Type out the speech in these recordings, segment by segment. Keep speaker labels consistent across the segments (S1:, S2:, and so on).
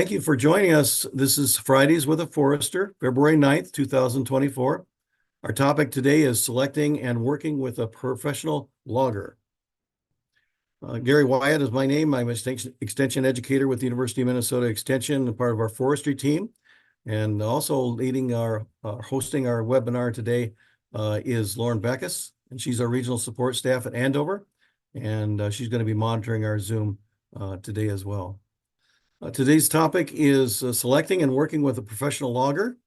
S1: Thank you for joining us. This is Fridays with a Forester, February 9th, 2024. Our topic today is selecting and working with a professional logger. Gary Wyatt is my name. I'm an extension educator with the University of Minnesota Extension and part of our forestry team. And also leading hosting our webinar today is Lauren Beckus, and she's our regional support staff at Andover. And she's going to be monitoring our Zoom today as well. Today's topic is selecting and working with a professional logger.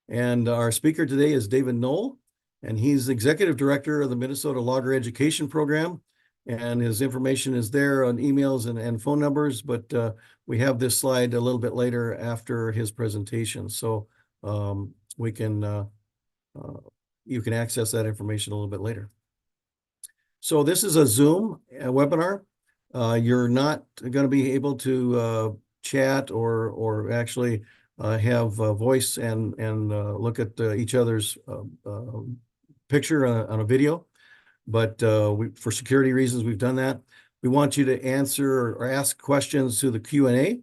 S1: And our speaker today is David Knoll, and he's executive director of the Minnesota Logger Education Program. And his information is there on emails and phone numbers, but we have this slide a little bit later after his presentation. So you can access that information a little bit later. So this is a Zoom webinar. You're not going to be able to chat or actually have voice and look at each other's picture on a video. But for security reasons, we've done that. We want you to answer or ask questions through the Q&A.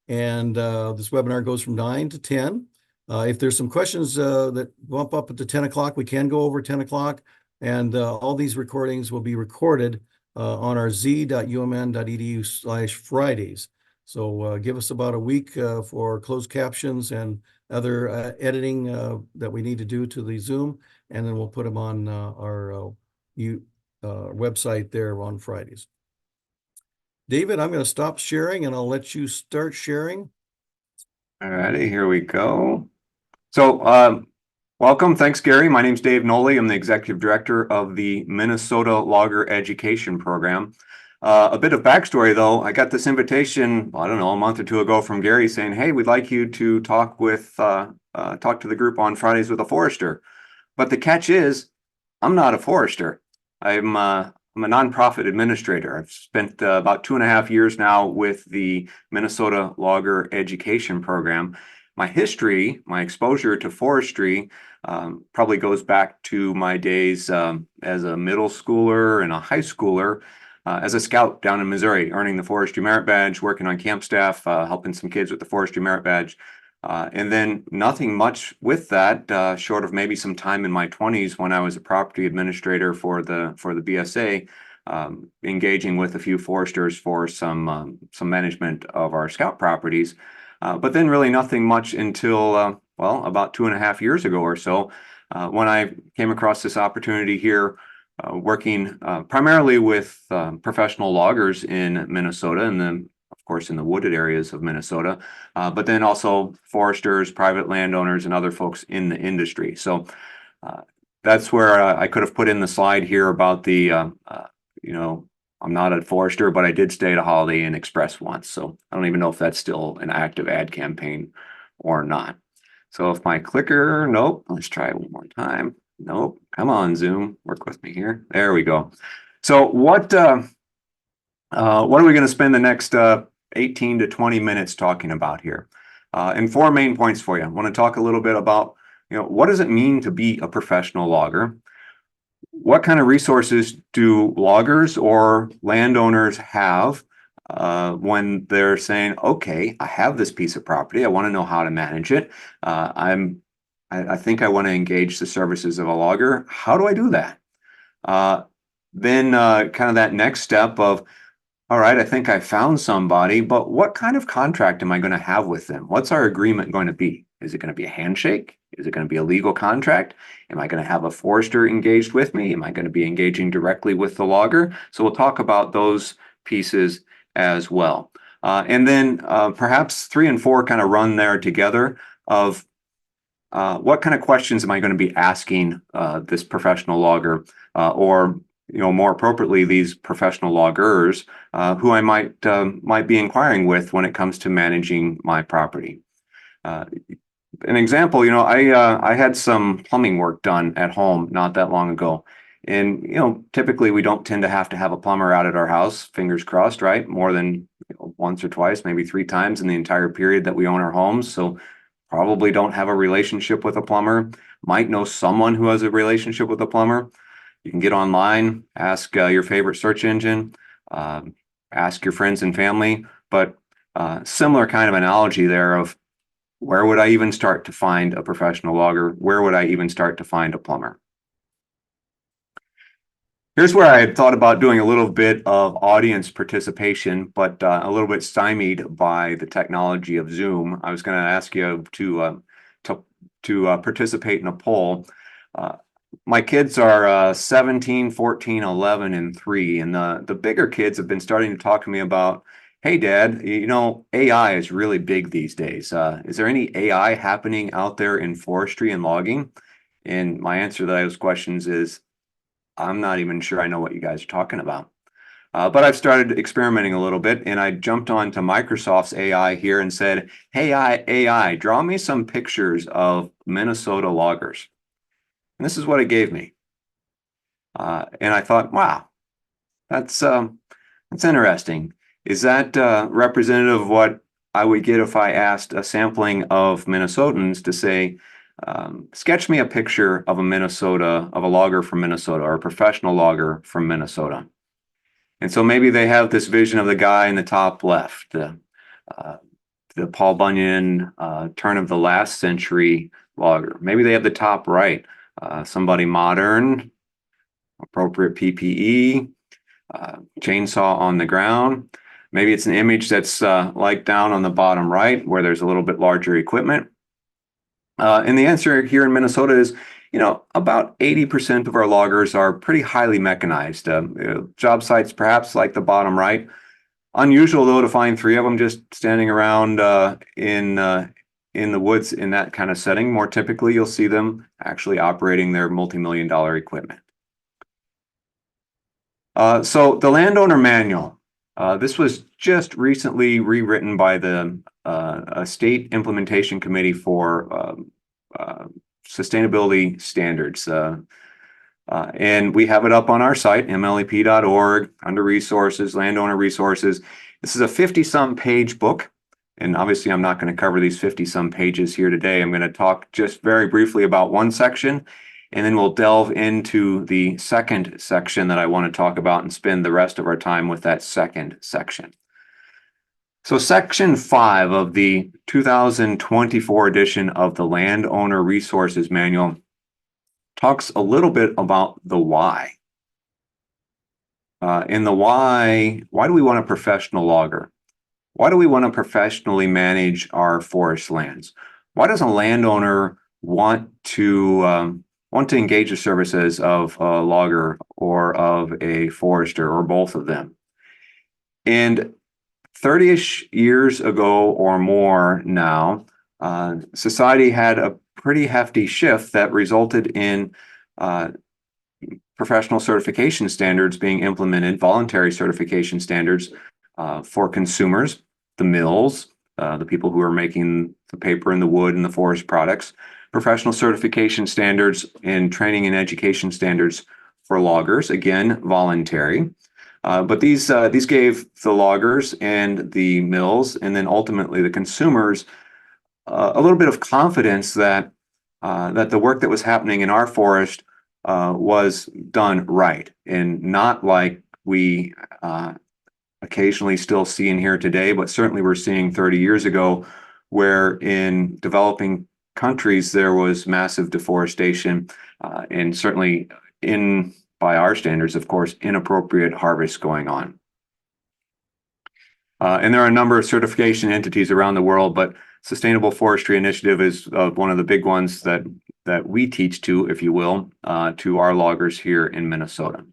S1: And this webinar goes from 9 to 10. If there's some questions that bump up to 10 o'clock, we can go over 10 o'clock. And all these recordings will be recorded on our z.umn.edu/Fridays. So give us about a week for closed captions and other editing that we need to do to the Zoom, and then we'll put them on our website there on Fridays. David, I'm going to stop sharing and I'll let you start sharing.
S2: All righty, here we go. So welcome. Thanks, Gary. My name's Dave Noley. I'm the executive director of the Minnesota Logger Education Program. A bit of backstory, though. I got this invitation, I don't know, a month or two ago from Gary saying, hey, we'd like you to talk to the group on Fridays with a Forester. But the catch is, I'm not a Forester. I'm a nonprofit administrator. I've spent about 2.5 years now with the Minnesota Logger Education Program. My history, my exposure to forestry probably goes back to my days as a middle schooler and a high schooler. As a scout down in Missouri, earning the Forestry Merit Badge, working on camp staff, helping some kids with the Forestry Merit Badge. And then nothing much with that, short of maybe some time in my 20s when I was a property administrator for the BSA, engaging with a few foresters for some management of our scout properties. But then really nothing much until, well, about 2.5 years ago or so, when I came across this opportunity here, working primarily with professional loggers in Minnesota, and then of course in the wooded areas of Minnesota, but then also foresters, private landowners, and other folks in the industry. So that's where I could have put in the slide here about the, I'm not a forester, but I did stay at a Holiday Inn Express once. So I don't even know if that's still an active ad campaign or not. So if my clicker, nope, let's try it one more time. Nope. Come on, Zoom. Work with me here. There we go. So what are we going to spend the next 18 to 20 minutes talking about here? And 4 main points for you. I want to talk a little bit about, what does it mean to be a professional logger? What kind of resources do loggers or landowners have when they're saying, okay, I have this piece of property. I want to know how to manage it. I think I want to engage the services of a logger. How do I do that? Then kind of that next step of, all right, I think I found somebody, but what kind of contract am I going to have with them? What's our agreement going to be? Is it going to be a handshake? Is it going to be a legal contract? Am I going to have a forester engaged with me? Am I going to be engaging directly with the logger? So we'll talk about those pieces as well. And then perhaps 3 and 4 kind of run there together of what kind of questions am I going to be asking this professional logger, or more appropriately, these professional loggers who I might be inquiring with when it comes to managing my property. An example, I had some plumbing work done at home not that long ago, and typically we don't tend to have a plumber out at our house. Fingers crossed, right? More than once or twice, maybe 3 times in the entire period that we own our homes. So probably don't have a relationship with a plumber, might know someone who has a relationship with a plumber. You can get online, ask your favorite search engine, ask your friends and family, but similar kind of analogy there of where would I even start to find a professional logger? Where would I even start to find a plumber? Here's where I had thought about doing a little bit of audience participation, but a little bit stymied by the technology of Zoom. I was going to ask you to participate in a poll. My kids are 17, 14, 11, and 3, and the bigger kids have been starting to talk to me about, hey, Dad, you know, AI is really big these days. Is there any AI happening out there in forestry and logging? And my answer to those questions is, I'm not even sure I know what you guys are talking about. But I've started experimenting a little bit, and I jumped onto Microsoft's AI here and said, hey, AI, draw me some pictures of Minnesota loggers. And this is what it gave me. And I thought, wow, that's interesting. Is that representative of what I would get if I asked a sampling of Minnesotans to say, sketch me a picture of a logger from Minnesota, or a professional logger from Minnesota? And so maybe they have this vision of the guy in the top left, the Paul Bunyan turn of the last century logger. Maybe they have the top right, somebody modern, appropriate PPE, chainsaw on the ground. Maybe it's an image that's like down on the bottom right where there's a little bit larger equipment. And the answer here in Minnesota is, you know, about 80% of our loggers are pretty highly mechanized. Job sites, perhaps like the bottom right. Unusual though to find 3 of them just standing around in the woods in that kind of setting. More typically, you'll see them actually operating their multi-million-dollar equipment. So the landowner manual, this was just recently rewritten by the state implementation committee for sustainability standards. And we have it up on our site, mlep.org, under resources, landowner resources. This is a 50-some page book. And obviously, I'm not going to cover these 50-some pages here today. I'm going to talk just very briefly about one section, and then we'll delve into the second section that I want to talk about and spend the rest of our time with that second section. So section 5 of the 2024 edition of the Landowner Resources Manual talks a little bit about the why. In the why do we want a professional logger? Why do we want to professionally manage our forest lands? Why does a landowner want to engage the services of a logger or of a forester, or both of them? And 30-ish years ago or more now, society had a pretty hefty shift that resulted in professional certification standards being implemented, voluntary certification standards for consumers, the mills, the people who are making the paper and the wood and the forest products, professional certification standards and training and education standards for loggers, again, voluntary. But these gave the loggers and the mills, and then ultimately the consumers, a little bit of confidence that the work that was happening in our forest was done right, and not like we occasionally still see in here today, but certainly we're seeing 30 years ago, where in developing countries there was massive deforestation, and certainly by our standards, of course, inappropriate harvests going on. And there are a number of certification entities around the world, but Sustainable Forestry Initiative is one of the big ones that we teach to, if you will, to our loggers here in Minnesota.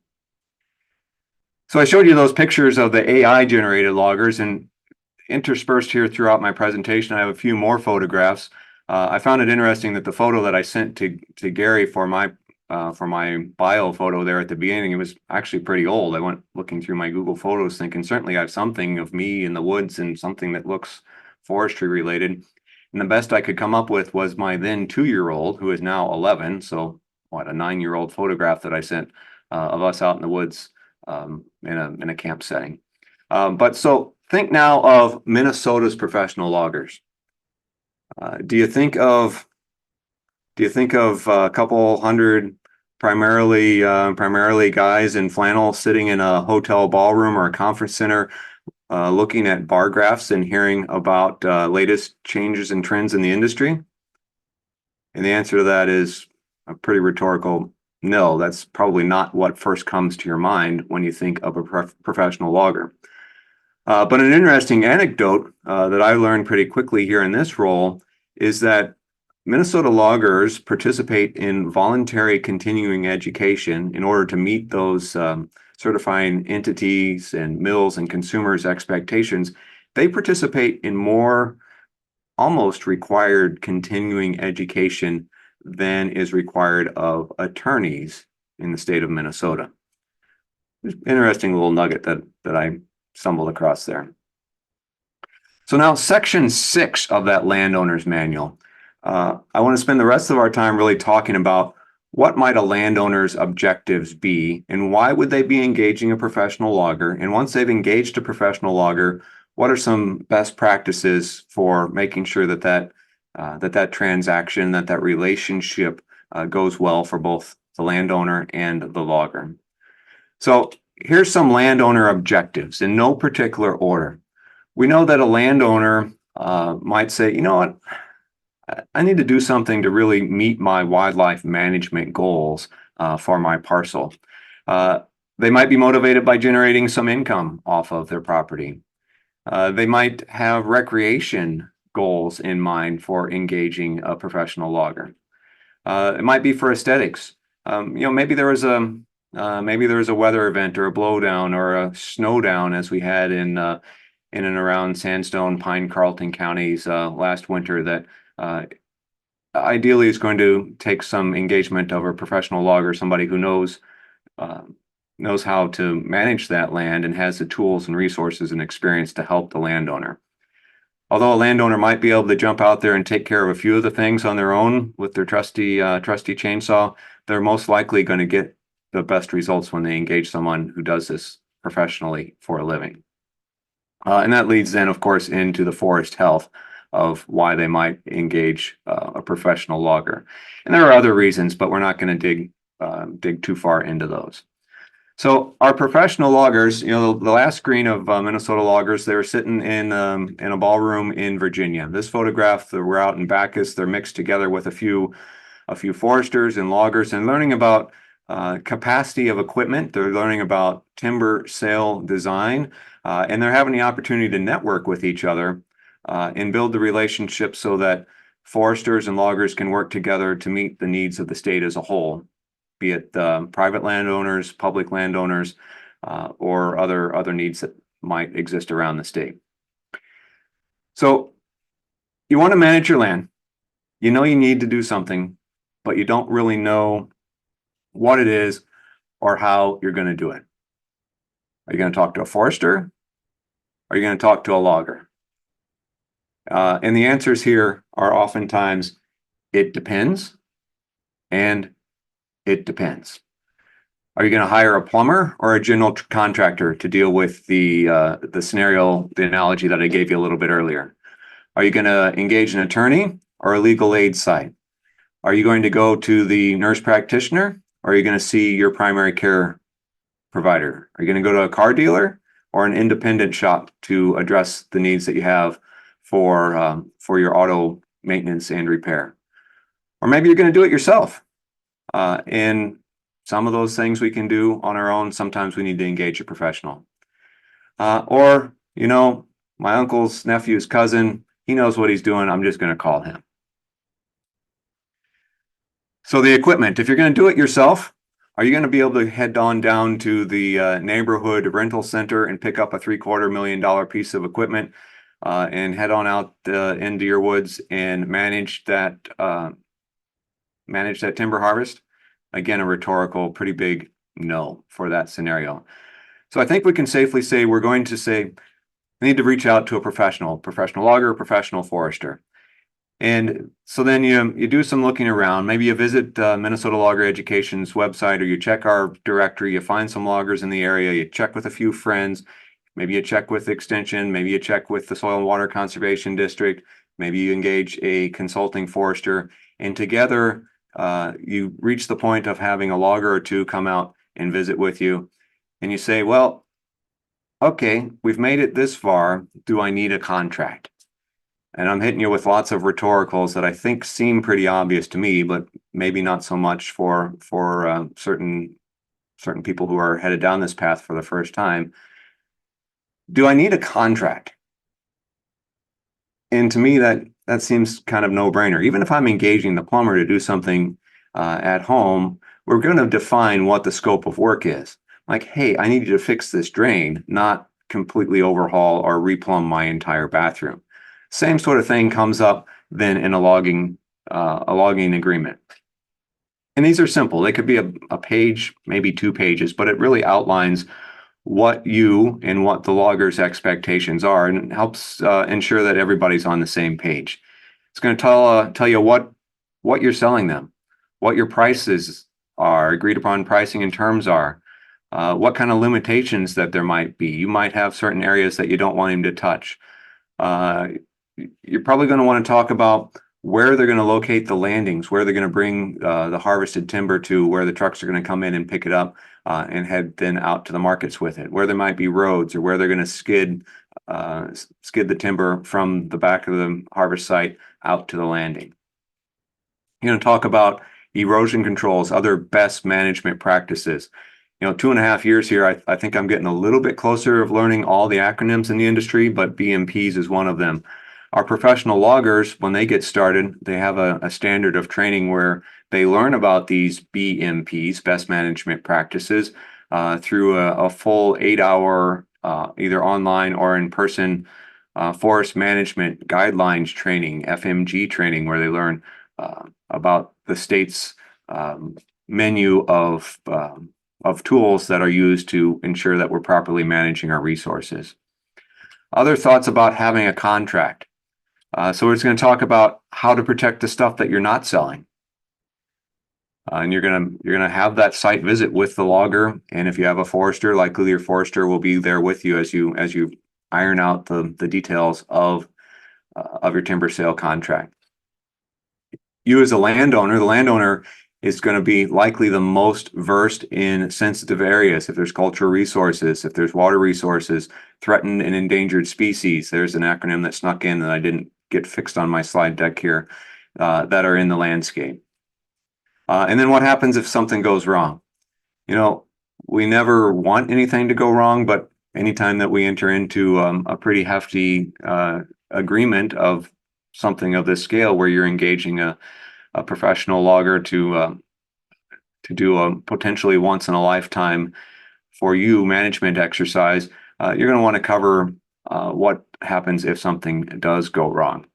S2: So I showed you those pictures of the AI generated loggers, and interspersed here throughout my presentation, I have a few more photographs. I found it interesting that the photo that I sent to Gary for my bio photo there at the beginning, it was actually pretty old. I went looking through my Google Photos thinking certainly I have something of me in the woods and something that looks forestry related. And the best I could come up with was my then 2-year-old, who is now 11. So what, a 9-year-old photograph that I sent of us out in the woods in a camp setting. But so think now of Minnesota's professional loggers. Do you think of a couple hundred primarily guys in flannel sitting in a hotel ballroom or a conference center, looking at bar graphs and hearing about latest changes and trends in the industry? And the answer to that is a pretty rhetorical no. That's probably not what first comes to your mind when you think of a professional logger. But an interesting anecdote that I learned pretty quickly here in this role is that Minnesota loggers participate in voluntary continuing education in order to meet those certifying entities and mills and consumers' expectations. They participate in more almost required continuing education than is required of attorneys in the state of Minnesota. Interesting little nugget that I stumbled across there. So now section 6 of that landowner's manual. I want to spend the rest of our time really talking about what might a landowner's objectives be and why would they be engaging a professional logger? And once they've engaged a professional logger, what are some best practices for making sure that that transaction, that relationship goes well for both the landowner and the logger? So here's some landowner objectives in no particular order. We know that a landowner might say, you know what, I need to do something to really meet my wildlife management goals for my parcel. They might be motivated by generating some income off of their property. They might have recreation goals in mind for engaging a professional logger. It might be for aesthetics. Maybe there was a weather event or a blowdown or a snowdown as we had in and around Sandstone, Pine, Carlton counties last winter that ideally is going to take some engagement of a professional logger, somebody who knows how to manage that land and has the tools and resources and experience to help the landowner. Although a landowner might be able to jump out there and take care of a few of the things on their own with their trusty chainsaw, they're most likely going to get the best results when they engage someone who does this professionally for a living. And that leads then, of course, into the forest health of why they might engage a professional logger. And there are other reasons, but we're not going to dig too far into those. So our professional loggers, the last screen of Minnesota loggers, they're sitting in a ballroom in Virginia. This photograph, we're out in Bacchus. They're mixed together with a few foresters and loggers and learning about capacity of equipment. They're learning about timber sale design, and they're having the opportunity to network with each other and build the relationship so that foresters and loggers can work together to meet the needs of the state as a whole, be it private landowners, public landowners, or other needs that might exist around the state. So you want to manage your land. You know you need to do something, but you don't really know what it is or how you're going to do it. Are you going to talk to a forester? Or are you going to talk to a logger? And the answers here are oftentimes, it depends, and it depends. Are you going to hire a plumber or a general contractor to deal with the scenario, the analogy that I gave you a little bit earlier? Are you going to engage an attorney or a legal aid site? Are you going to go to the nurse practitioner, or are you going to see your primary care provider? Are you going to go to a car dealer or an independent shop to address the needs that you have for your auto maintenance and repair? Or maybe you're going to do it yourself. And some of those things we can do on our own. Sometimes we need to engage a professional. Or, my uncle's nephew's cousin, he knows what he's doing. I'm just going to call him. So the equipment, if you're going to do it yourself, are you going to be able to head on down to the neighborhood rental center and pick up a $750,000 piece of equipment and head on out into your woods and manage that timber harvest? Again, a rhetorical, pretty big no for that scenario. So I think we can safely say we're going to say we need to reach out to a professional logger, professional forester. And so then you do some looking around. Maybe you visit Minnesota Logger Education's website, or you check our directory, you find some loggers in the area, you check with a few friends, maybe you check with Extension, maybe you check with the Soil and Water Conservation District, maybe you engage a consulting forester, and together you reach the point of having a logger or two come out and visit with you. And you say, well, okay, we've made it this far. Do I need a contract? And I'm hitting you with lots of rhetoricals that I think seem pretty obvious to me, but maybe not so much for certain people who are headed down this path for the first time. Do I need a contract? And to me, that seems kind of no-brainer. Even if I'm engaging the plumber to do something at home, we're going to define what the scope of work is. Like, hey, I need you to fix this drain, not completely overhaul or replumb my entire bathroom. Same sort of thing comes up then in a logging agreement. And these are simple. They could be a page, maybe 2 pages, but it really outlines what you and what the logger's expectations are, and helps ensure that everybody's on the same page. It's going to tell you what you're selling them, what your prices are, agreed upon pricing and terms are, what kind of limitations that there might be. You might have certain areas that you don't want him to touch. You're probably going to want to talk about where they're going to locate the landings, where they're going to bring the harvested timber to, where the trucks are going to come in and pick it up and head then out to the markets with it, where there might be roads, or where they're going to skid the timber from the back of the harvest site out to the landing. You're going to talk about erosion controls, other best management practices. 2.5 years here, I think I'm getting a little bit closer of learning all the acronyms in the industry, but BMPs is one of them. Our professional loggers, when they get started, they have a standard of training where they learn about these BMPs, best management practices, through a full 8-hour, either online or in person, forest management guidelines training, FMG training, where they learn about the state's menu of tools that are used to ensure that we're properly managing our resources. Other thoughts about having a contract. So we're just going to talk about how to protect the stuff that you're not selling. And you're gonna have that site visit with the logger, and if you have a forester, likely your forester will be there with you as you iron out the details of your timber sale contract. You as a landowner, the landowner is going to be likely the most versed in sensitive areas. If there's cultural resources, if there's water resources, threatened and endangered species, there's an acronym that snuck in that I didn't get fixed on my slide deck here, that are in the landscape. And then what happens if something goes wrong? We never want anything to go wrong, but anytime that we enter into a pretty hefty agreement of something of this scale, where you're engaging a professional logger to do a potentially once in a lifetime for you management exercise, you're going to want to cover what happens if something does go wrong.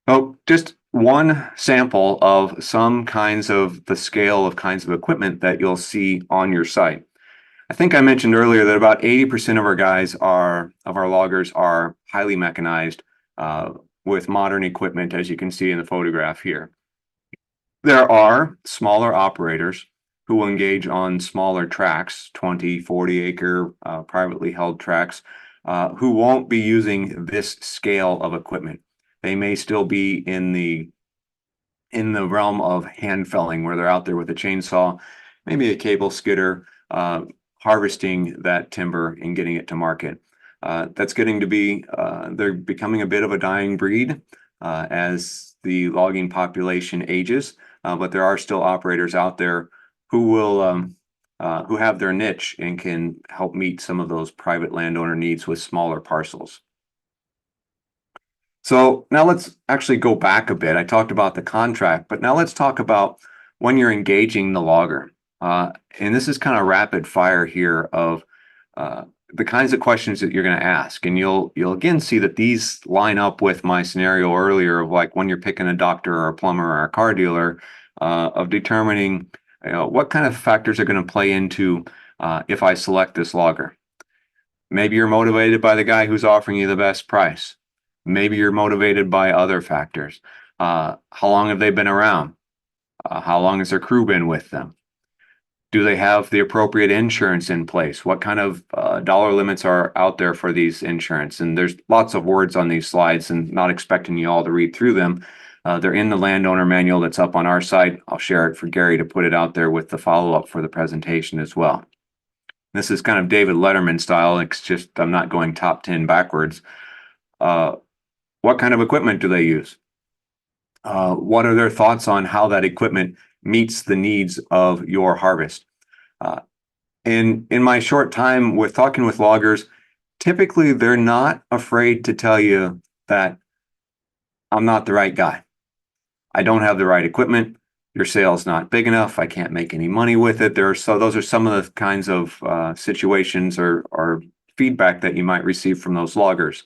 S2: Oh, just one sample of some kinds of the scale of kinds of equipment that you'll see on your site. I think I mentioned earlier that about 80% of our loggers are highly mechanized with modern equipment, as you can see in the photograph here. There are smaller operators who will engage on smaller tracts, 20, 40 acre privately held tracts, who won't be using this scale of equipment. They may still be in the realm of hand felling, where they're out there with a chainsaw, maybe a cable skidder, harvesting that timber and getting it to market. That's getting to be, they're becoming a bit of a dying breed as the logging population ages, but there are still operators out there who will who have their niche and can help meet some of those private landowner needs with smaller parcels. So now let's actually go back a bit. I talked about the contract, but now let's talk about when you're engaging the logger. And this is kind of rapid fire here of the kinds of questions that you're going to ask. And you'll again see that these line up with my scenario earlier of like when you're picking a doctor or a plumber or a car dealer, of determining what kind of factors are going to play into if I select this logger. Maybe you're motivated by the guy who's offering you the best price. Maybe you're motivated by other factors. How long have they been around? How long has their crew been with them? Do they have the appropriate insurance in place? What kind of dollar limits are out there for these insurance? And there's lots of words on these slides, and not expecting you all to read through them. They're in the landowner manual that's up on our site. I'll share it for Gary to put it out there with the follow-up for the presentation as well. This is kind of David Letterman style. It's just I'm not going top 10 backwards. What kind of equipment do they use? What are their thoughts on how that equipment meets the needs of your harvest? In my short time with talking with loggers, typically they're not afraid to tell you that I'm not the right guy. I don't have the right equipment. Your sale's not big enough. I can't make any money with it. Those are some of the kinds of situations or feedback that you might receive from those loggers.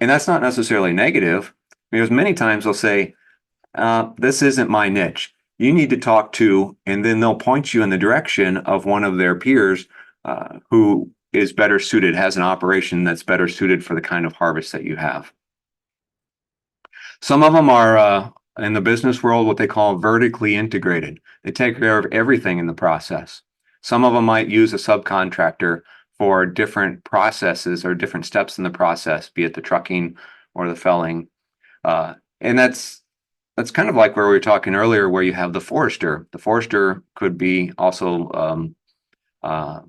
S2: And that's not necessarily negative, because many times they'll say, this isn't my niche. You need to talk to, and then they'll point you in the direction of one of their peers who is better suited, has an operation that's better suited for the kind of harvest that you have. Some of them are in the business world what they call vertically integrated. They take care of everything in the process. Some of them might use a subcontractor for different processes or different steps in the process, be it the trucking or the felling. And that's kind of like where we were talking earlier, where you have the forester. The forester could be also a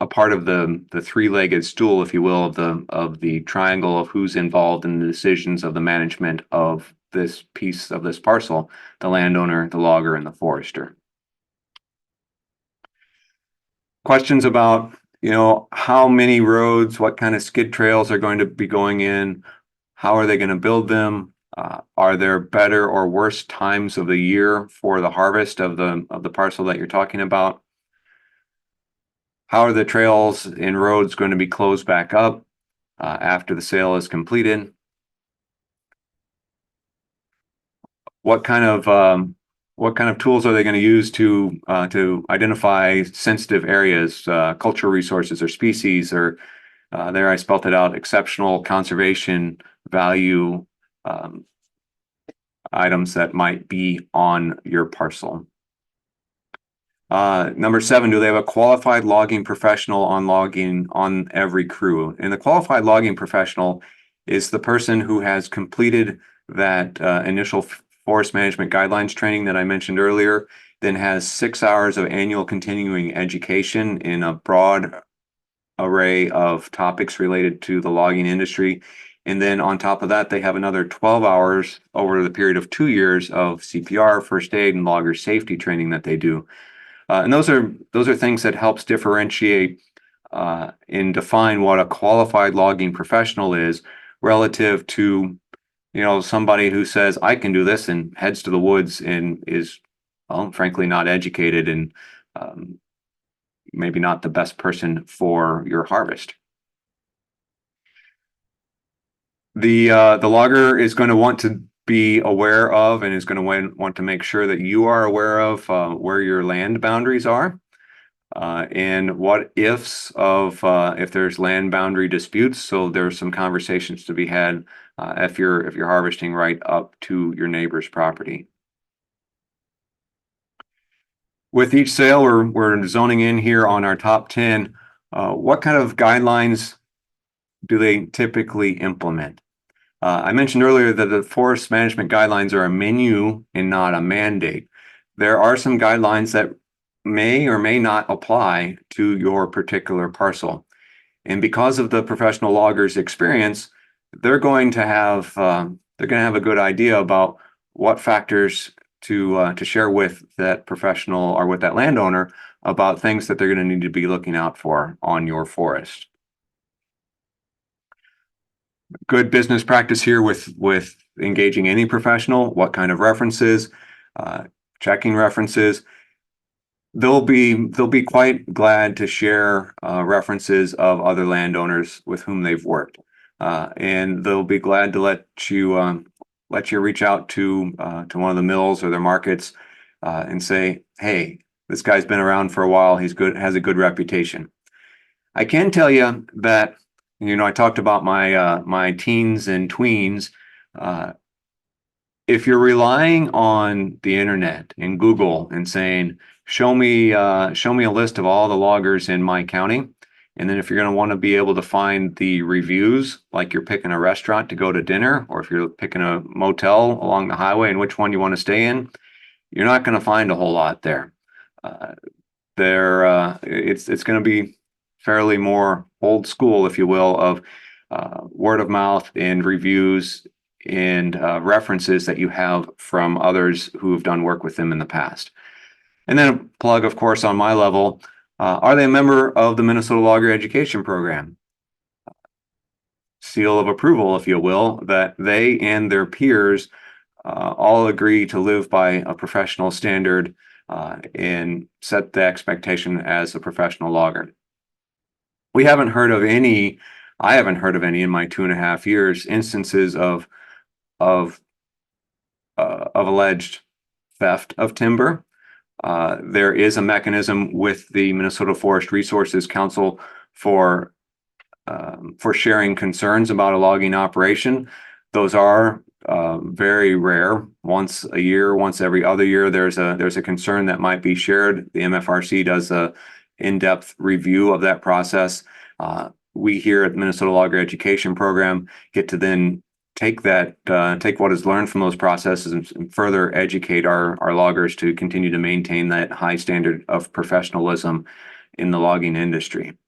S2: part of the three-legged stool, if you will, of the triangle of who's involved in the decisions of the management of this piece of this parcel: the landowner, the logger, and the forester. Questions about, how many roads, what kind of skid trails are going to be going in, how are they going to build them? Are there better or worse times of the year for the harvest of the parcel that you're talking about? How are the trails and roads going to be closed back up after the sale is completed? What kind of tools are they going to use to identify sensitive areas, cultural resources or species, or there I spelt it out, exceptional conservation value items that might be on your parcel. Number 7, do they have a qualified logging professional on logging on every crew? And the qualified logging professional is the person who has completed that initial forest management guidelines training that I mentioned earlier, then has 6 hours of annual continuing education in a broad array of topics related to the logging industry. And then on top of that, they have another 12 hours over the period of 2 years of CPR, first aid, and logger safety training that they do. And those are things that helps differentiate and define what a qualified logging professional is relative to, somebody who says, I can do this, and heads to the woods and is, well, frankly, not educated and maybe not the best person for your harvest. The logger is going to want to be aware of and is going to want to make sure that you are aware of where your land boundaries are and what ifs of if there's land boundary disputes. So there's some conversations to be had if you're harvesting right up to your neighbor's property. With each sale, we're zoning in here on our top 10. What kind of guidelines do they typically implement? I mentioned earlier that the forest management guidelines are a menu and not a mandate. There are some guidelines that may or may not apply to your particular parcel. And because of the professional logger's experience, they're going to have a good idea about what factors to share with that professional or with that landowner about things that they're going to need to be looking out for on your forest. Good business practice here with engaging any professional: what kind of references, checking references. They'll be quite glad to share references of other landowners with whom they've worked, and they'll be glad to let you reach out to one of the mills or their markets and say, hey, this guy's been around for a while, he's good, has a good reputation. I can tell you that, I talked about my teens and tweens. If you're relying on the internet and Google and saying, show me a list of all the loggers in my county, and then if you're going to want to be able to find the reviews, like you're picking a restaurant to go to dinner, or if you're picking a motel along the highway and which one you want to stay in, you're not going to find a whole lot there. it's going to be fairly more old school, if you will, of word of mouth and reviews and references that you have from others who have done work with them in the past. And then a plug, of course, on my level. Are they a member of the Minnesota Logger Education Program? Seal of approval, if you will, that they and their peers all agree to live by a professional standard and set the expectation as a professional logger. We haven't heard of any, I haven't heard of any in my 2.5 years, instances of alleged theft of timber. There is a mechanism with the Minnesota Forest Resources Council for sharing concerns about a logging operation. Those are very rare. Once a year, once every other year, there's a concern that might be shared. The MFRC does a in-depth review of that process. We here at the Minnesota Logger Education Program get to then take what is learned from those processes and further educate our loggers to continue to maintain that high standard of professionalism in the logging industry.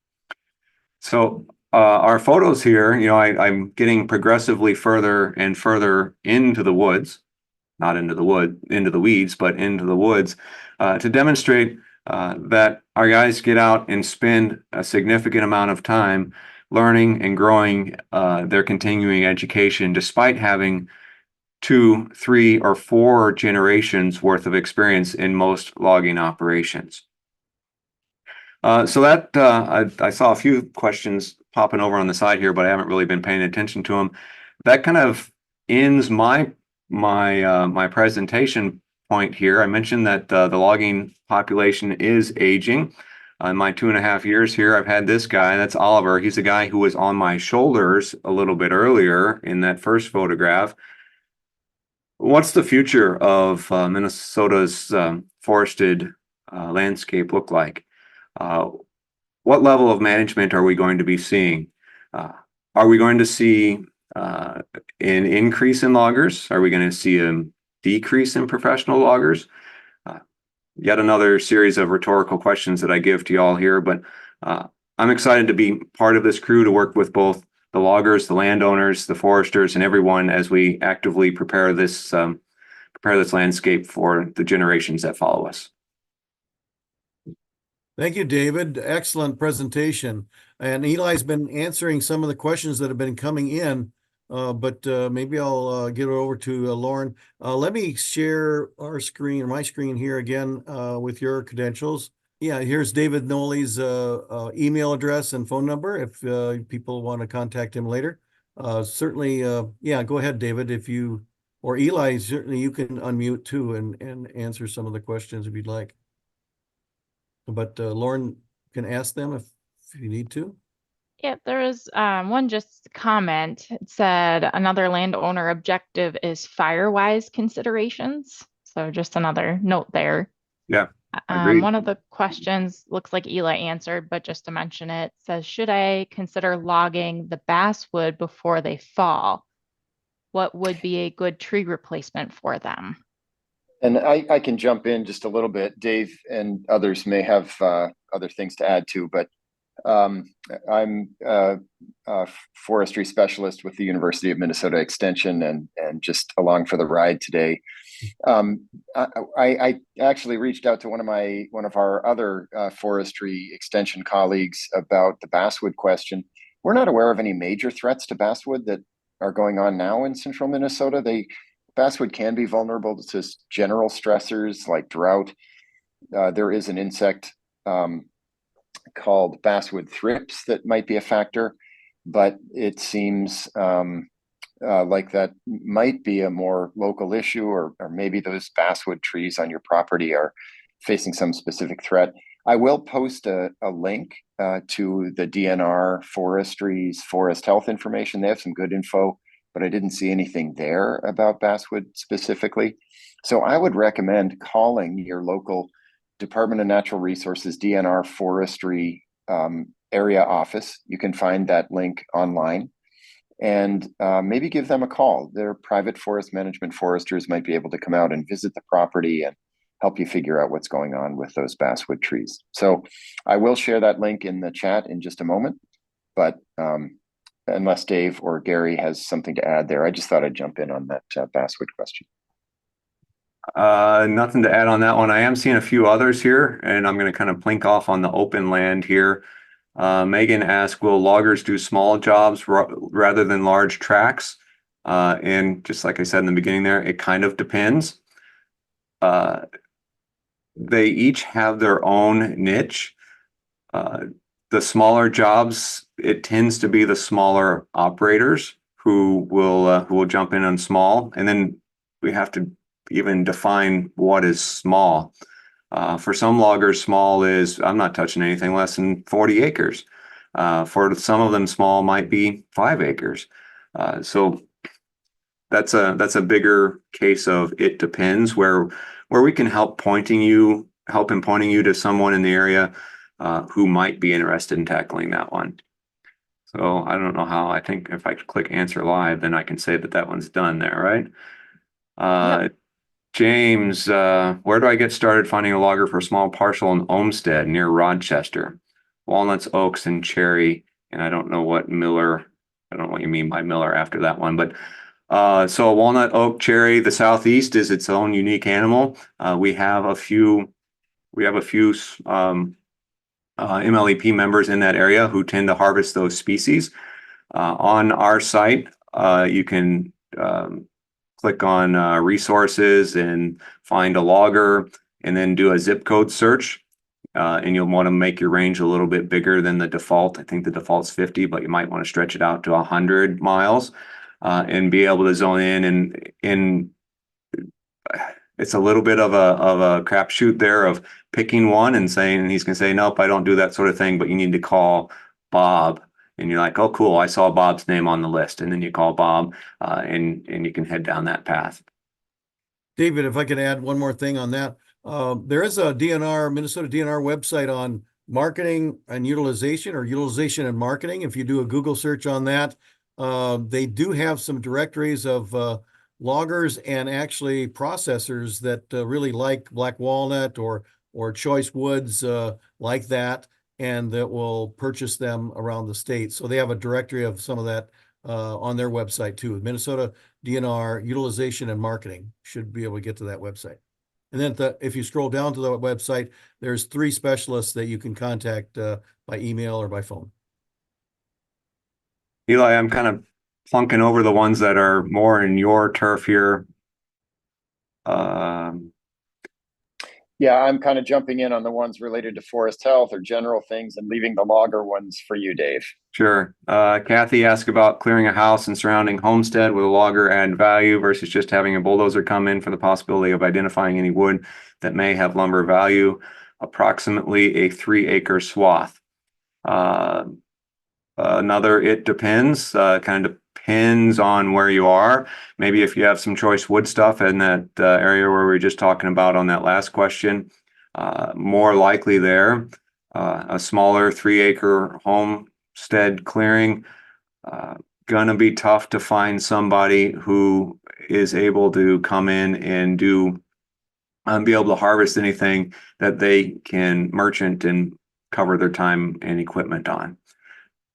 S2: So our photos here, I'm getting progressively further and further into the woods, not into the weeds, but into the woods to demonstrate that our guys get out and spend a significant amount of time learning and growing their continuing education, despite having 2, 3, or 4 generations worth of experience in most logging operations. So that I saw a few questions popping over on the side here, but I haven't really been paying attention to them. That kind of ends my presentation point here. I mentioned that the logging population is aging. In my 2.5 years here, I've had this guy, that's Oliver. He's the guy who was on my shoulders a little bit earlier in that first photograph. What's the future of Minnesota's forested landscape look like? What level of management are we going to be seeing? Are we going to see an increase in loggers? Are we going to see a decrease in professional loggers? Yet another series of rhetorical questions that I give to y'all here, but I'm excited to be part of this crew to work with both the loggers, the landowners, the foresters, and everyone as we actively prepare this landscape for the generations that follow us.
S1: Thank you, David. Excellent presentation. And Eli's been answering some of the questions that have been coming in, but maybe I'll get it over to Lauren. Let me share my screen here again with your credentials. Yeah, here's David Noley's email address and phone number if people want to contact him later. Certainly, yeah, go ahead, David, or Eli, certainly you can unmute too and answer some of the questions if you'd like. But Lauren can ask them if you need to.
S3: Yeah, there was one just comment. It said another landowner objective is fire-wise considerations. So just another note there.
S2: Yeah, agreed.
S3: One of the questions looks like Eli answered, but just to mention it, says, should I consider logging the basswood before they fall? What would be a good tree replacement for them?
S4: And I can jump in just a little bit. Dave and others may have other things to add to, but I'm a forestry specialist with the University of Minnesota Extension and just along for the ride today. I actually reached out to one of our other forestry extension colleagues about the basswood question. We're not aware of any major threats to basswood that are going on now in central Minnesota. Basswood can be vulnerable to general stressors like drought. There is an insect called basswood thrips that might be a factor, but it seems like that might be a more local issue, or maybe those basswood trees on your property are facing some specific threat. I will post a link to the DNR Forestry's forest health information. They have some good info, but I didn't see anything there about basswood specifically. So I would recommend calling your local Department of Natural Resources DNR Forestry area office. You can find that link online and maybe give them a call. Their private forest management foresters might be able to come out and visit the property and help you figure out what's going on with those basswood trees. So I will share that link in the chat in just a moment, but unless Dave or Gary has something to add there, I just thought I'd jump in on that basswood question.
S2: Nothing to add on that one. I am seeing a few others here, and I'm going to kind of plink off on the open land here. Megan asked, will loggers do small jobs rather than large tracts? And just like I said in the beginning there, it kind of depends. They each have their own niche. The smaller jobs, it tends to be the smaller operators who will jump in on small, and then we have to even define what is small. For some loggers, small is, I'm not touching anything less than 40 acres. For some of them, small might be 5 acres. So that's a bigger case of it depends, where we can help in pointing you to someone in the area who might be interested in tackling that one. So I don't know how. I think if I click answer live, then I can say that one's done there, right?
S3: Yep.
S2: James, where do I get started finding a logger for a small parcel in Olmsted near Rochester? Walnuts, oaks, and cherry. And I don't know what you mean by Miller after that one, but so walnut, oak, cherry, the Southeast is its own unique animal. We have a few MLEP members in that area who tend to harvest those species. On our site, you can click on resources and find a logger, and then do a zip code search. And you'll want to make your range a little bit bigger than the default. I think the default's 50, but you might want to stretch it out to 100 miles and be able to zone in. It's a little bit of a crapshoot there of picking one and he's going to say, nope, I don't do that sort of thing, but you need to call Bob. And you're like, oh, cool, I saw Bob's name on the list. And then you call Bob and you can head down that path.
S1: David, if I could add one more thing on that. There is a Minnesota DNR website on marketing and utilization, or utilization and marketing. If you do a Google search on that, they do have some directories of loggers and actually processors that really like black walnut or choice woods like that, and that will purchase them around the state. So they have a directory of some of that on their website too. Minnesota DNR utilization and marketing should be able to get to that website. And then if you scroll down to the website, there's 3 specialists that you can contact by email or by phone.
S2: Eli, I'm kind of plunking over the ones that are more in your turf here.
S4: Yeah, I'm kind of jumping in on the ones related to forest health or general things and leaving the logger ones for you, Dave.
S2: Sure. Kathy asked about clearing a house and surrounding homestead with a logger add value versus just having a bulldozer come in for the possibility of identifying any wood that may have lumber value. Approximately a 3-acre swath. Another, it depends, kind of depends on where you are. Maybe if you have some choice wood stuff in that area where we were just talking about on that last question, more likely there. A smaller 3-acre homestead clearing, gonna be tough to find somebody who is able to come in and be able to harvest anything that they can merchant and cover their time and equipment on.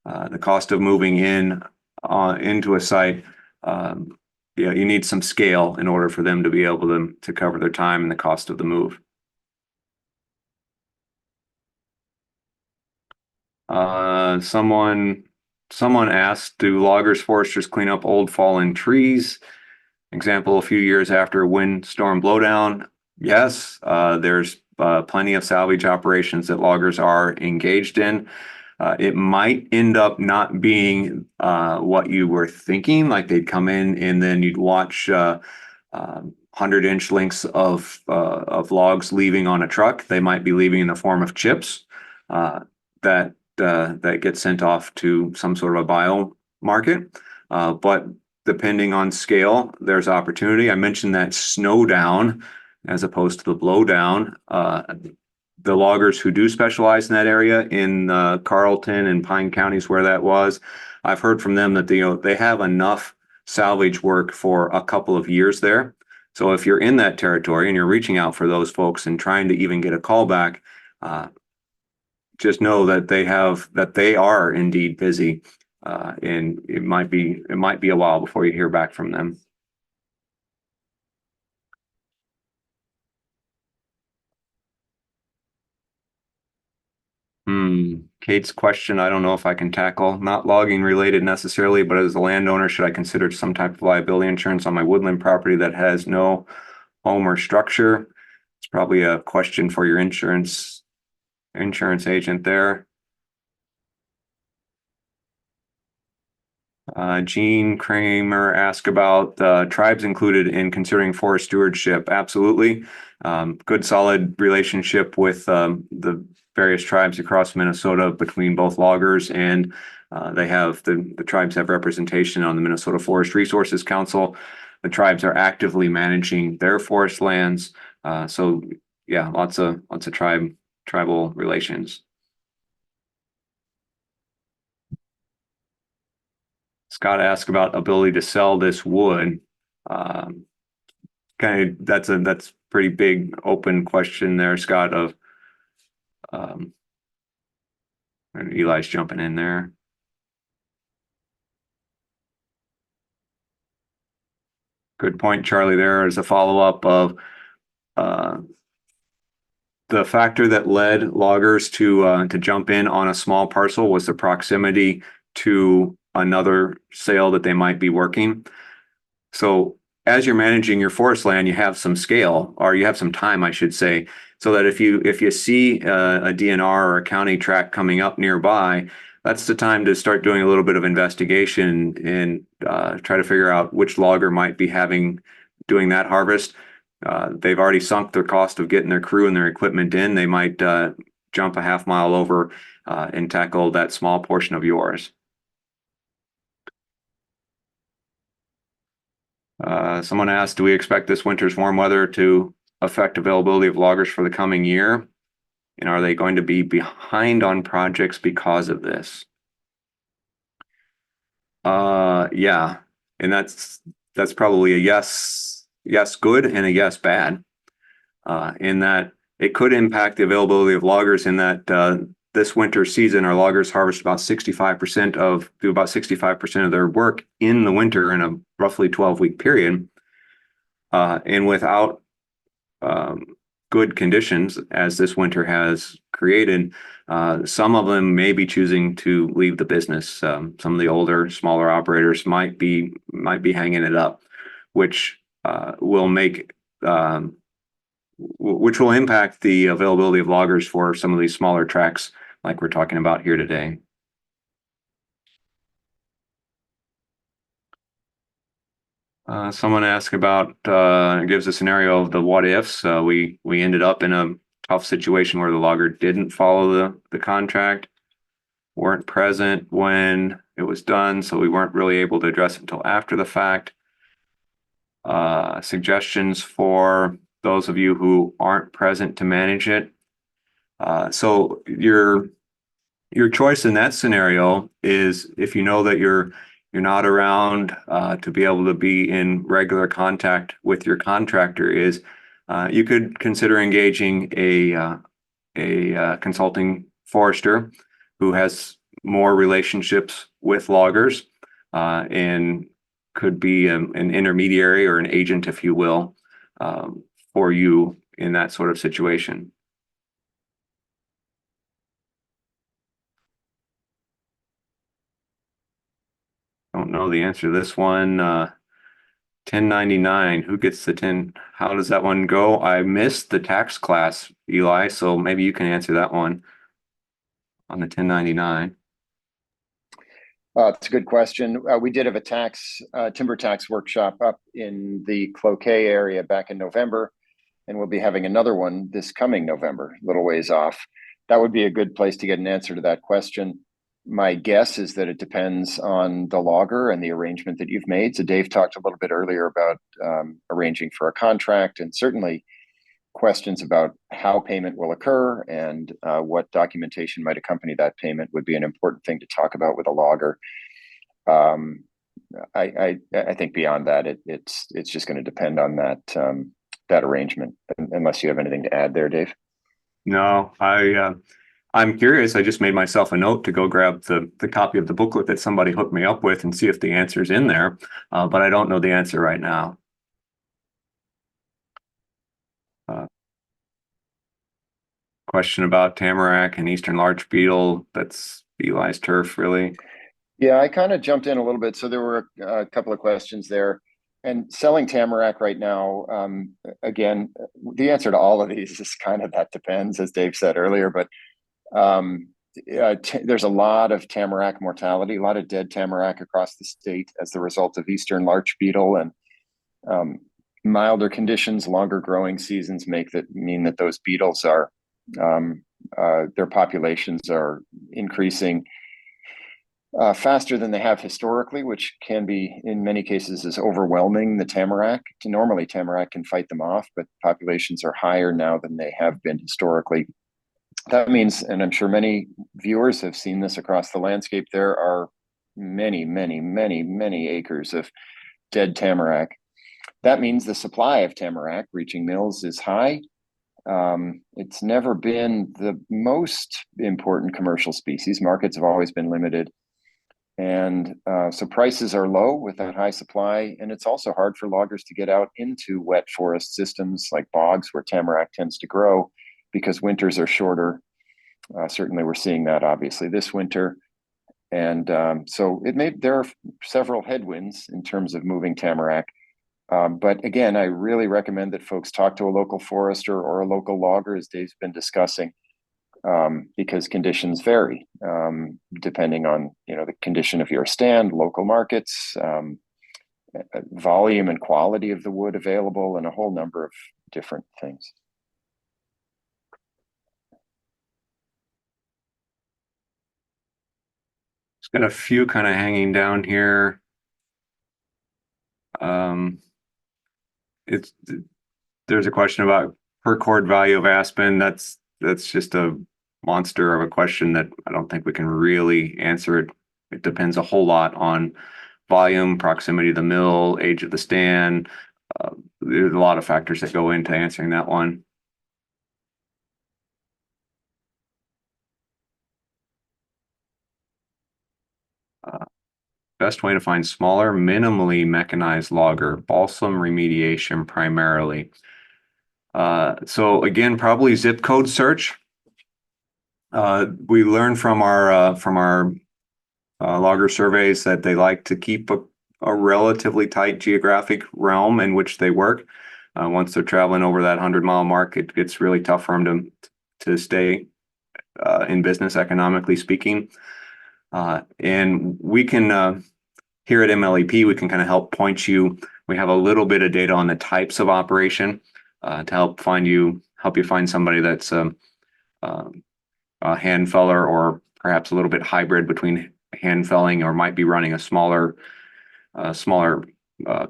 S2: The cost of moving into a site, you need some scale in order for them to be able to cover their time and the cost of the move. Someone asked, do loggers, foresters clean up old fallen trees? Example, a few years after a windstorm blowdown. Yes, there's plenty of salvage operations that loggers are engaged in. It might end up not being what you were thinking, like they'd come in and then you'd watch 100-inch lengths of logs leaving on a truck. They might be leaving in the form of chips that get sent off to some sort of a bio market. But depending on scale, there's opportunity. I mentioned that snow down as opposed to the blowdown. The loggers who do specialize in that area in Carlton and Pine counties where that was, I've heard from them that they have enough salvage work for a couple of years there. So if you're in that territory and you're reaching out for those folks and trying to even get a call back, just know that they are indeed busy, and it might be a while before you hear back from them. Kate's question, I don't know if I can tackle. Not logging related necessarily, but as a landowner, should I consider some type of liability insurance on my woodland property that has no home or structure? It's probably a question for your insurance agent there. Gene Kramer asked about tribes included in considering forest stewardship. Absolutely. Good solid relationship with the various tribes across Minnesota between both loggers and they have the tribes have representation on the Minnesota Forest Resources Council. The tribes are actively managing their forest lands. So yeah, lots of tribal relations. Scott asked about ability to sell this wood. That's pretty big open question there, Scott, of and Eli's jumping in there. Good point, Charlie. There is a follow-up of the factor that led loggers to jump in on a small parcel was the proximity to another sale that they might be working. So as you're managing your forest land, you have some scale, or you have some time, I should say, so that if you see a DNR or a county tract coming up nearby, that's the time to start doing a little bit of investigation and try to figure out which logger might be doing that harvest. They've already sunk their cost of getting their crew and their equipment in. They might jump a half mile over and tackle that small portion of yours. Someone asked, do we expect this winter's warm weather to affect availability of loggers for the coming year? And are they going to be behind on projects because of this? Yeah, and that's probably a yes good and a yes bad. In that it could impact the availability of loggers in that this winter season, our loggers harvest about 65% of their work in the winter in a roughly 12-week period. And without good conditions, as this winter has created, some of them may be choosing to leave the business. Some of the older, smaller operators might be hanging it up, which will impact the availability of loggers for some of these smaller tracts like we're talking about here today. Someone asked about, gives a scenario of the what ifs. We ended up in a tough situation where the logger didn't follow the contract, weren't present when it was done, so we weren't really able to address it until after the fact. Suggestions for those of you who aren't present to manage it. So your choice in that scenario is, if you know that you're not around to be able to be in regular contact with your contractor, is you could consider engaging a consulting forester who has more relationships with loggers and could be an intermediary or an agent, if you will, for you in that sort of situation. Don't know the answer to this one. 1099, who gets the 10? How does that one go? I missed the tax class, Eli, so maybe you can answer that one on the 1099.
S4: It's a good question. We did have a timber tax workshop up in the Cloquet area back in November, and we'll be having another one this coming November, a little ways off. That would be a good place to get an answer to that question. My guess is that it depends on the logger and the arrangement that you've made. So Dave talked a little bit earlier about arranging for a contract, and certainly questions about how payment will occur and what documentation might accompany that payment would be an important thing to talk about with a logger. I think beyond that, it's just going to depend on that arrangement, unless you have anything to add there, Dave.
S2: No, I'm curious. I just made myself a note to go grab the copy of the booklet that somebody hooked me up with and see if the answer's in there. But I don't know the answer right now. Question about tamarack and eastern larch beetle. That's Eli's turf, really.
S4: Yeah, I kind of jumped in a little bit. So there were a couple of questions there. And selling tamarack right now, again, the answer to all of these is kind of that depends, as Dave said earlier. But there's a lot of tamarack mortality, a lot of dead tamarack across the state as the result of eastern larch beetle, and milder conditions, longer growing seasons mean that those beetles are their populations are increasing faster than they have historically, which can be, in many cases, is overwhelming the tamarack. Normally, tamarack can fight them off, but populations are higher now than they have been historically. That means, and I'm sure many viewers have seen this across the landscape, there are many, many, many, many acres of dead tamarack. That means the supply of tamarack reaching mills is high. It's never been the most important commercial species. Markets have always been limited. And so prices are low with that high supply. And it's also hard for loggers to get out into wet forest systems like bogs where tamarack tends to grow because winters are shorter. Certainly we're seeing that obviously this winter. And so there are several headwinds in terms of moving tamarack. But again, I really recommend that folks talk to a local forester or a local logger, as Dave's been discussing, because conditions vary depending on the condition of your stand, local markets, volume and quality of the wood available, and a whole number of different things.
S2: Just got a few kind of hanging down here. There's a question about per cord value of aspen. That's just a monster of a question that I don't think we can really answer. It depends a whole lot on volume, proximity to the mill, age of the stand. There's a lot of factors that go into answering that one. Best way to find smaller, minimally mechanized logger, balsam remediation primarily. So again, probably zip code search. We learned from our logger surveys that they like to keep a relatively tight geographic realm in which they work. Once they're traveling over that 100-mile mark, it gets really tough for them to stay in business, economically speaking. And we can, here at MLEP, we can kind of help point you. We have a little bit of data on the types of operation to help you find somebody that's a hand feller or perhaps a little bit hybrid between hand felling or might be running a smaller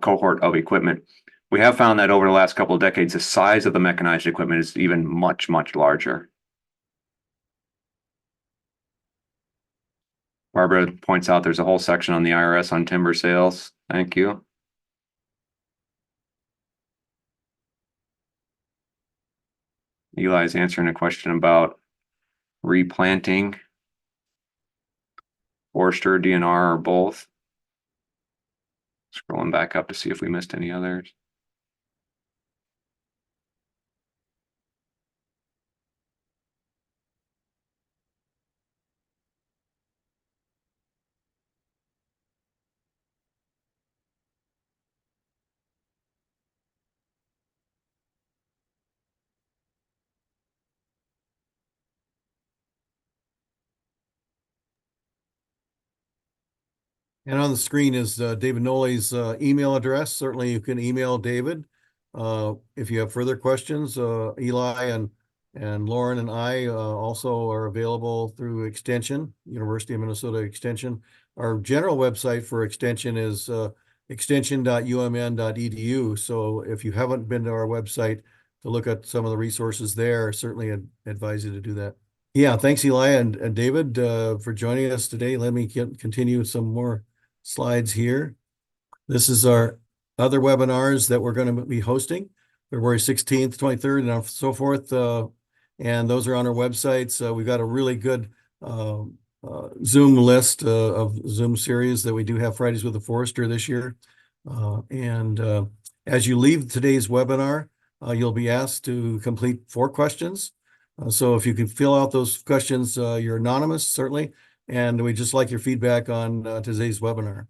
S2: cohort of equipment. We have found that over the last couple of decades, the size of the mechanized equipment is even much, much larger. Barbara points out there's a whole section on the IRS on timber sales. Thank you. Eli's answering a question about replanting, forester, DNR, or both. Scrolling back up to see if we missed any others.
S1: And on the screen is David Nolle's email address. Certainly you can email David. If you have further questions, Eli and Lauren and I also are available through Extension, University of Minnesota Extension. Our general website for Extension is extension.umn.edu. So if you haven't been to our website to look at some of the resources there, certainly advise you to do that. Yeah, thanks Eli and David for joining us today. Let me continue some more slides here. This is our other webinars that we're going to be hosting, February 16th, 23rd, and so forth. And those are on our websites. We've got a really good Zoom list of Zoom series that we do have Fridays with the Forester this year. As you leave today's webinar, you'll be asked to complete 4 questions. So if you can fill out those questions, you're anonymous, certainly, and we just like your feedback on today's webinar.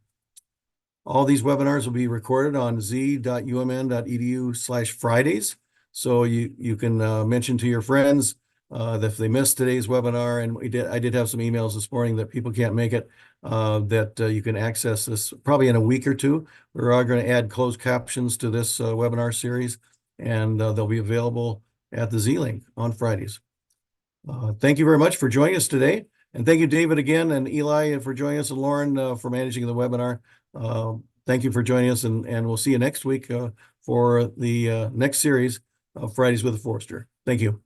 S1: All these webinars will be recorded on z.umn.edu/Fridays. So you can mention to your friends that if they missed today's webinar, and I did have some emails this morning that people can't make it, that you can access this probably in a week or two. We're going to add closed captions to this webinar series, and they'll be available at the Z-Link on Fridays. Thank you very much for joining us today. And thank you, David, again, and Eli for joining us, and Lauren for managing the webinar. Thank you for joining us, and we'll see you next week for the next series of Fridays with the Forester. Thank you.